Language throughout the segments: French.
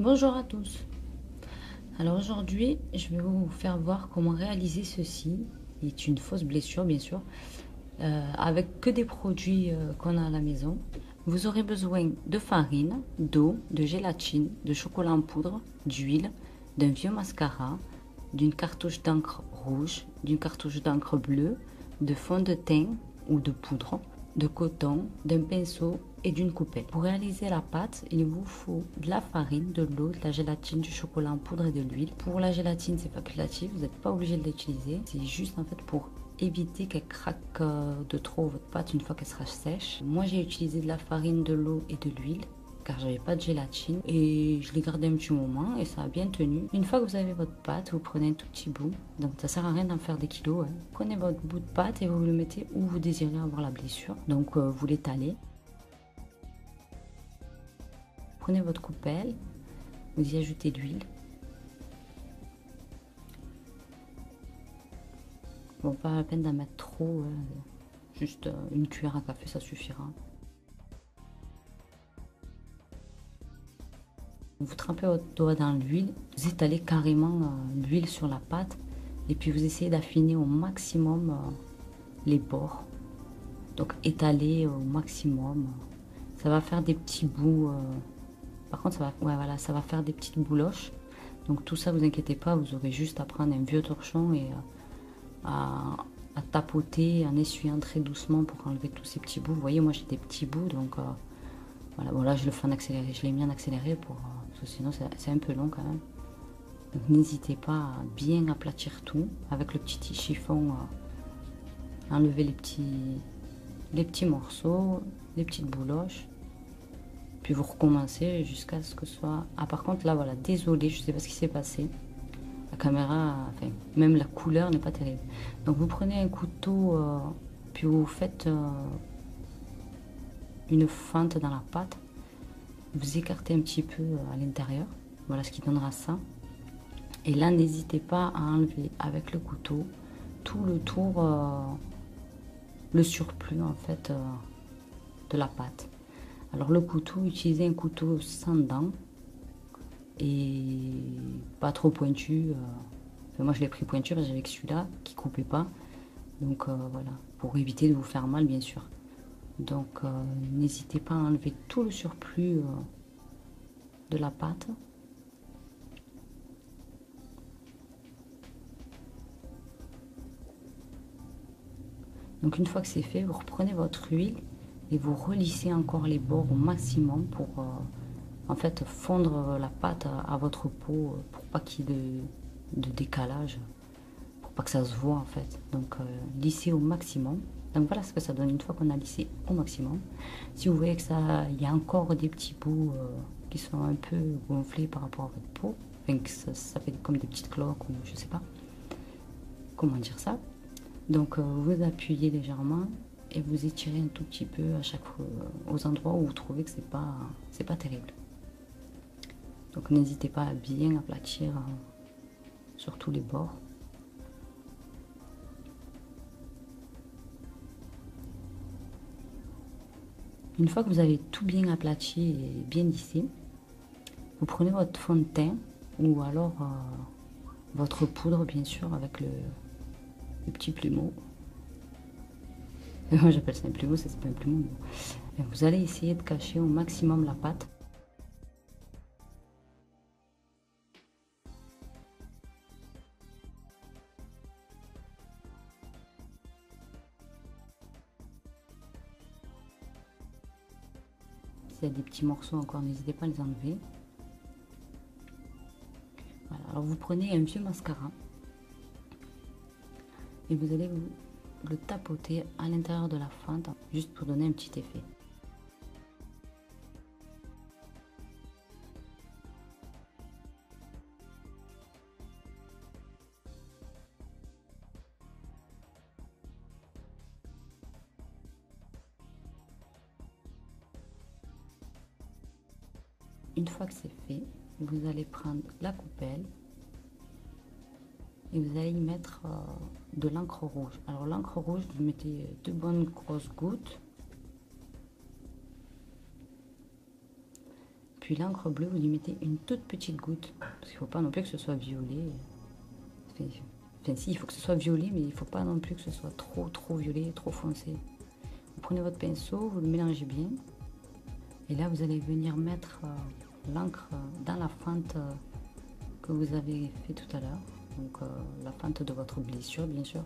Bonjour à tous. Alors aujourd'hui, je vais vous faire voir comment réaliser ceci, qui est une fausse blessure bien sûr, avec que des produits qu'on a à la maison. Vous aurez besoin de farine, d'eau, de gélatine, de chocolat en poudre, d'huile, d'un vieux mascara, d'une cartouche d'encre rouge, d'une cartouche d'encre bleue, de fond de teint ou de poudre, de coton, d'un pinceau et d'une coupelle. Pour réaliser la pâte, il vous faut de la farine, de l'eau, de la gélatine, du chocolat en poudre et de l'huile. Pour la gélatine, c'est facultatif, vous n'êtes pas obligé de l'utiliser. C'est juste en fait pour éviter qu'elle craque de trop votre pâte une fois qu'elle sera sèche. Moi, j'ai utilisé de la farine, de l'eau et de l'huile car j'avais pas de gélatine et je l'ai gardé un petit moment et ça a bien tenu. Une fois que vous avez votre pâte, vous prenez un tout petit bout, donc ça sert à rien d'en faire des kilos, hein. Prenez votre bout de pâte et vous le mettez où vous désirez avoir la blessure, donc vous l'étalez. Prenez votre coupelle, vous y ajoutez de l'huile. Bon, pas la peine d'en mettre trop, juste une cuillère à café ça suffira. Vous trempez votre doigt dans l'huile, vous étalez carrément l'huile sur la pâte et puis vous essayez d'affiner au maximum les bords. Donc étaler au maximum. Ça va faire des petits bouts. Par contre, ouais, voilà, ça va faire des petites bouloches. Donc tout ça, vous inquiétez pas, vous aurez juste à prendre un vieux torchon et à, à tapoter en essuyant très doucement pour enlever tous ces petits bouts. Vous voyez, moi j'ai des petits bouts, donc voilà. Bon là, je le fais en accéléré. Je l'ai mis en accéléré parce que sinon c'est un peu long quand même. Donc n'hésitez pas à bien aplatir tout avec le petit chiffon. Enlever les petits morceaux, les petites bouloches. Puis vous recommencez jusqu'à ce que ce soit... Ah par contre là voilà, désolé, je sais pas ce qui s'est passé. La caméra, enfin même la couleur n'est pas terrible. Donc vous prenez un couteau, puis vous faites une fente dans la pâte. Vous écartez un petit peu à l'intérieur. Voilà ce qui donnera ça. Et là n'hésitez pas à enlever avec le couteau tout le tour, le surplus en fait de la pâte. Alors le couteau, utilisez un couteau sans dents et pas trop pointu. Enfin, moi je l'ai pris pointu parce que j'avais que celui-là qui coupait pas. Donc voilà, pour éviter de vous faire mal bien sûr. Donc n'hésitez pas à enlever tout le surplus de la pâte. Donc une fois que c'est fait, vous reprenez votre huile et vous relissez encore les bords au maximum pour en fait fondre la pâte à votre peau pour pas qu'il y ait de décalage, pour pas que ça se voit en fait. Donc lissez au maximum. Donc voilà ce que ça donne une fois qu'on a lissé au maximum. Si vous voyez que ça, il y a encore des petits bouts qui sont un peu gonflés par rapport à votre peau, enfin que ça fait comme des petites cloques ou je sais pas comment dire ça. Donc vous appuyez légèrement et vous étirez un tout petit peu à chaque fois aux endroits où vous trouvez que c'est pas terrible. Donc n'hésitez pas à bien aplatir sur tous les bords. Une fois que vous avez tout bien aplati et bien lissé, vous prenez votre fond de teint ou alors votre poudre bien sûr avec le petit plumeau. Moi j'appelle ça un plumeau, ça c'est pas un plumeau. Mais vous allez essayer de cacher au maximum la pâte. S'il y a des petits morceaux encore, n'hésitez pas à les enlever. Voilà. Alors vous prenez un vieux mascara et vous allez le tapoter à l'intérieur de la fente, juste pour donner un petit effet. Une fois que c'est fait, vous allez prendre la coupelle et vous allez y mettre de l'encre rouge. Alors l'encre rouge, vous mettez deux bonnes grosses gouttes. puis l'encre bleue, vous y mettez une toute petite goutte. Parce qu'il ne faut pas non plus que ce soit violet. Enfin si, il faut que ce soit violet, mais il ne faut pas non plus que ce soit trop violet, trop foncé. Vous prenez votre pinceau, vous le mélangez bien. Et là, vous allez venir mettre l'encre dans la fente que vous avez fait tout à l'heure. Donc la fente de votre blessure, bien sûr.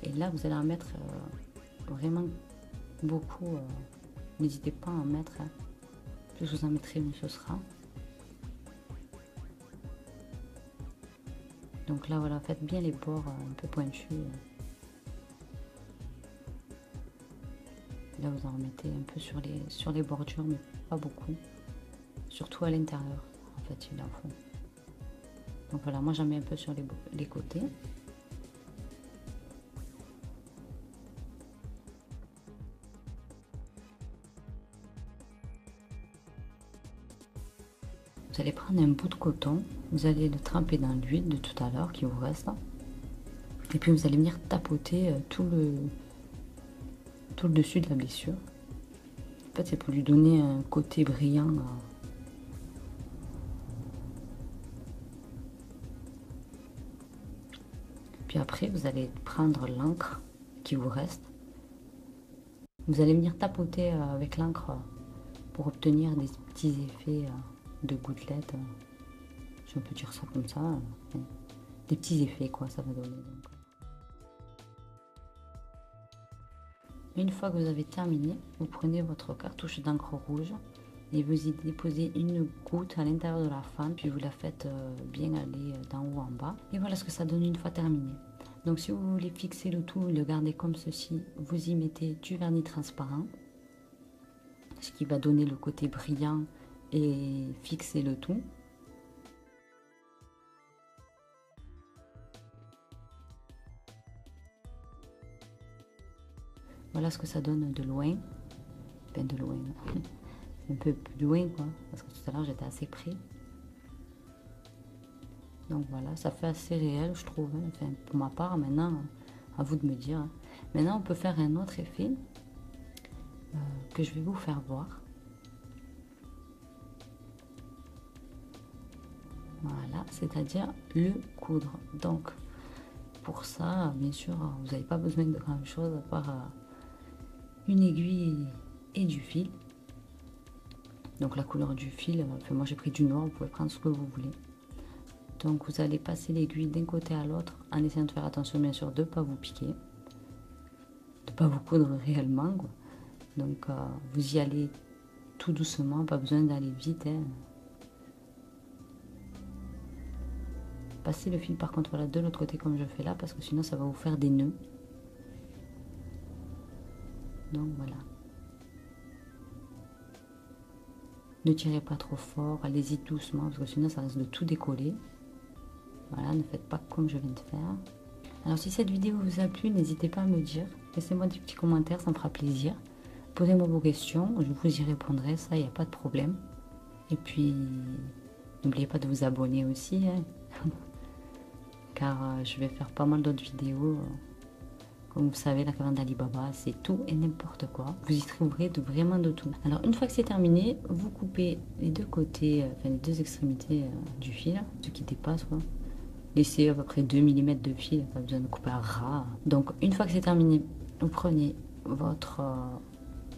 Et là, vous allez en mettre vraiment beaucoup. N'hésitez pas à en mettre. Hein. Plus vous en mettrez, mieux ce sera. Donc là, voilà, faites bien les bords un peu pointus. Là, vous en remettez un peu sur les bordures, mais pas beaucoup. Surtout à l'intérieur, en fait, il en faut. Donc voilà, moi j'en mets un peu sur les côtés. Vous allez prendre un bout de coton, vous allez le tremper dans l'huile de tout à l'heure qui vous reste. Et puis vous allez venir tapoter tout le dessus de la blessure. En fait, c'est pour lui donner un côté brillant. Puis après, vous allez prendre l'encre qui vous reste. Vous allez venir tapoter avec l'encre pour obtenir des petits effets de gouttelettes. Si on peut dire ça comme ça. Des petits effets, quoi, ça va donner. Donc. Une fois que vous avez terminé, vous prenez votre cartouche d'encre rouge et vous y déposez une goutte à l'intérieur de la fente, puis vous la faites bien aller d'en haut en bas. Et voilà ce que ça donne une fois terminé. Donc si vous voulez fixer le tout et le garder comme ceci, vous y mettez du vernis transparent, ce qui va donner le côté brillant et fixer le tout. Voilà ce que ça donne de loin. Enfin de loin, un peu plus loin quoi, parce que tout à l'heure j'étais assez près. Donc voilà, ça fait assez réel je trouve, hein. Enfin pour ma part, maintenant, à vous de me dire. Hein. Maintenant on peut faire un autre effet que je vais vous faire voir. Voilà, c'est-à-dire le coudre. Donc pour ça, bien sûr, vous n'avez pas besoin de grand chose à part une aiguille et du fil. Donc la couleur du fil, enfin moi j'ai pris du noir, vous pouvez prendre ce que vous voulez. Donc vous allez passer l'aiguille d'un côté à l'autre en essayant de faire attention bien sûr de ne pas vous piquer, de ne pas vous coudre réellement. Quoi. Donc vous y allez tout doucement, pas besoin d'aller vite. Hein. Passez le fil par contre voilà, de l'autre côté comme je fais là parce que sinon ça va vous faire des nœuds. Donc voilà. Ne tirez pas trop fort, allez-y doucement parce que sinon ça risque de tout décoller. Voilà, ne faites pas comme je viens de faire. Alors si cette vidéo vous a plu, n'hésitez pas à me dire. Laissez-moi des petits commentaires, ça me fera plaisir. Posez-moi vos questions, je vous y répondrai, ça, il n'y a pas de problème. Et puis, n'oubliez pas de vous abonner aussi, hein, car je vais faire pas mal d'autres vidéos. Comme vous savez, la caverne d'Alibaba, c'est tout et n'importe quoi. Vous y trouverez vraiment de tout. Alors, une fois que c'est terminé, vous coupez les deux côtés, enfin les deux extrémités du fil, ce qui dépasse, quoi. Laissez à peu près 2 mm de fil, pas besoin de couper à ras. Donc une fois que c'est terminé, vous prenez votre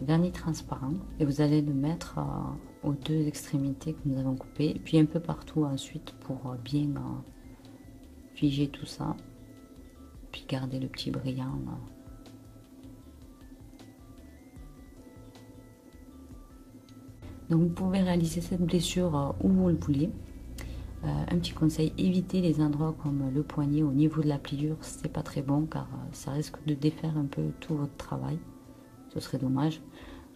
vernis transparent et vous allez le mettre aux deux extrémités que nous avons coupées, puis un peu partout ensuite pour bien figer tout ça, puis garder le petit brillant. Donc vous pouvez réaliser cette blessure où vous le voulez. Un petit conseil, évitez les endroits comme le poignet au niveau de la pliure, c'est pas très bon car ça risque de défaire un peu tout votre travail, ce serait dommage.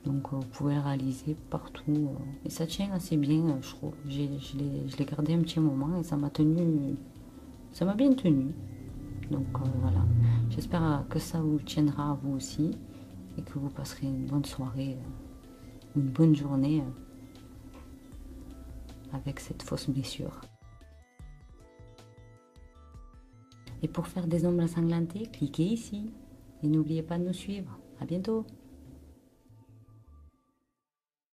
Donc vous pouvez le réaliser partout et ça tient assez bien je trouve. Je l'ai gardé un petit moment et ça m'a bien tenu. Donc voilà, j'espère que ça vous tiendra à vous aussi et que vous passerez une bonne soirée, une bonne journée avec cette fausse blessure. Et pour faire des ombres ensanglantées, cliquez ici. Et n'oubliez pas de nous suivre. À bientôt!